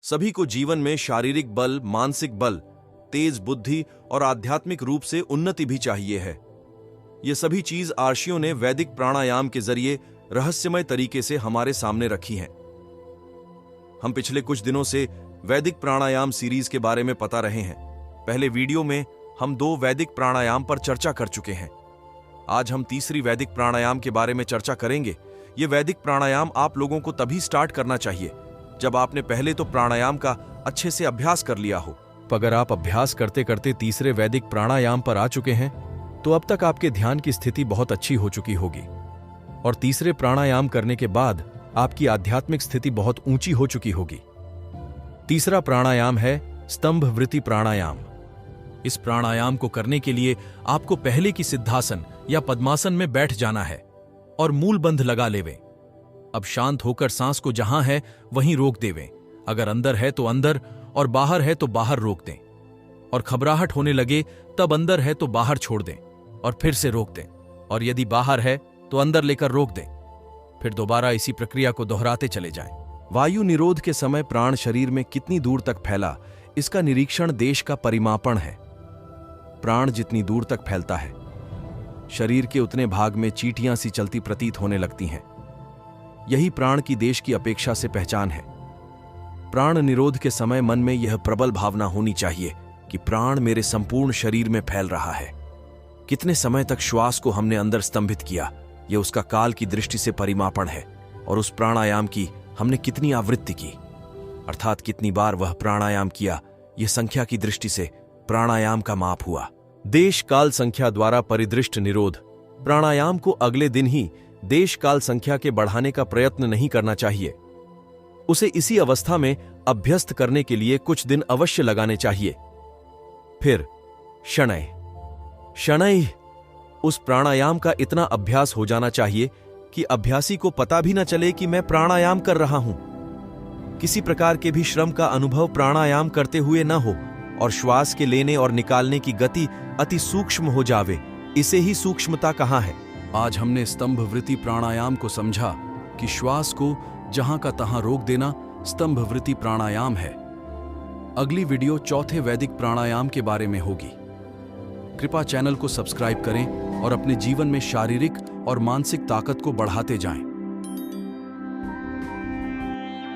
सभी को जीवन में शारीरिक बल, मानसिक बल, तेज बुद्धि और आध्यात्मिक रूप से उन्नति भी चाहिए है। ये सभी चीज आर्षियों ने वैदिक प्राणायाम के जरिए रहस्यमय तरीके से हमारे सामने रखी हैं। हम पिछले कुछ दिनों से वैदिक प्राणायाम सीरीज के बारे में पता रहे हैं। पहले वीडियो में हम 2 वैदिक प्राणायाम पर चर्चा कर चुके हैं। आज हम तीसरी वैदिक प्राणायाम के बारे में चर्चा करेंगे। ये वैदिक प्राणायाम आप लोगों को तभी स्टार्ट करना चाहिए जब आपने पहले तो प्राणायाम का अच्छे से अभ्यास कर लिया हो। अगर आप अभ्यास करते करते तीसरे वैदिक प्राणायाम पर आ चुके हैं तो अब तक आपके ध्यान की स्थिति बहुत अच्छी हो चुकी होगी और तीसरे प्राणायाम करने के बाद आपकी आध्यात्मिक स्थिति बहुत ऊंची हो चुकी होगी। तीसरा प्राणायाम है स्तंभ वृत्ति प्राणायाम। इस प्राणायाम को करने के लिए आपको पहले की सिद्धासन या पद्मासन में बैठ जाना है और मूल बंध लगा लेवें। अब शांत होकर सांस को जहां है वहीं रोक देवें। अगर अंदर है तो अंदर और बाहर है तो बाहर रोक दें और घबराहट होने लगे तब अंदर है तो बाहर छोड़ दें और फिर से रोक दें और यदि बाहर है तो अंदर लेकर रोक दें। फिर दोबारा इसी प्रक्रिया को दोहराते चले जाएं। वायु निरोध के समय प्राण शरीर में कितनी दूर तक फैला, इसका निरीक्षण देश का परिमापण है। प्राण जितनी दूर तक फैलता है, शरीर के उतने भाग में चींटियां सी चलती प्रतीत होने लगती हैं। यही प्राण की देश की अपेक्षा से पहचान है। प्राण निरोध के समय मन में यह प्रबल भावना होनी चाहिए कि प्राण मेरे संपूर्ण शरीर में फैल रहा है। कितने समय तक श्वास को हमने अंदर स्तंभित किया, यह उसका काल की दृष्टि से परिमापण है। और उस प्राणायाम की हमने कितनी आवृत्ति की, अर्थात कितनी बार वह प्राणायाम किया, यह संख्या की दृष्टि से प्राणायाम का माप हुआ। देश काल संख्या द्वारा परिदृष्ट निरोध प्राणायाम को अगले दिन ही देश काल संख्या के बढ़ाने का प्रयत्न नहीं करना चाहिए। उसे इसी अवस्था में अभ्यस्त करने के लिए कुछ दिन अवश्य लगाने चाहिए। फिर शनय शनय उस प्राणायाम का इतना अभ्यास हो जाना चाहिए कि अभ्यासी को पता भी न चले कि मैं प्राणायाम कर रहा हूं। किसी प्रकार के भी श्रम का अनुभव प्राणायाम करते हुए न हो और श्वास के लेने और निकालने की गति अति सूक्ष्म हो जावे। इसे ही सूक्ष्मता कहा है। आज हमने स्तंभ वृत्ति प्राणायाम को समझा कि श्वास को जहां का तहां रोक देना स्तंभ वृत्ति प्राणायाम है। अगली वीडियो चौथे वैदिक प्राणायाम के बारे में होगी। कृपया चैनल को सब्सक्राइब करें और अपने जीवन में शारीरिक और मानसिक ताकत को बढ़ाते जाएं।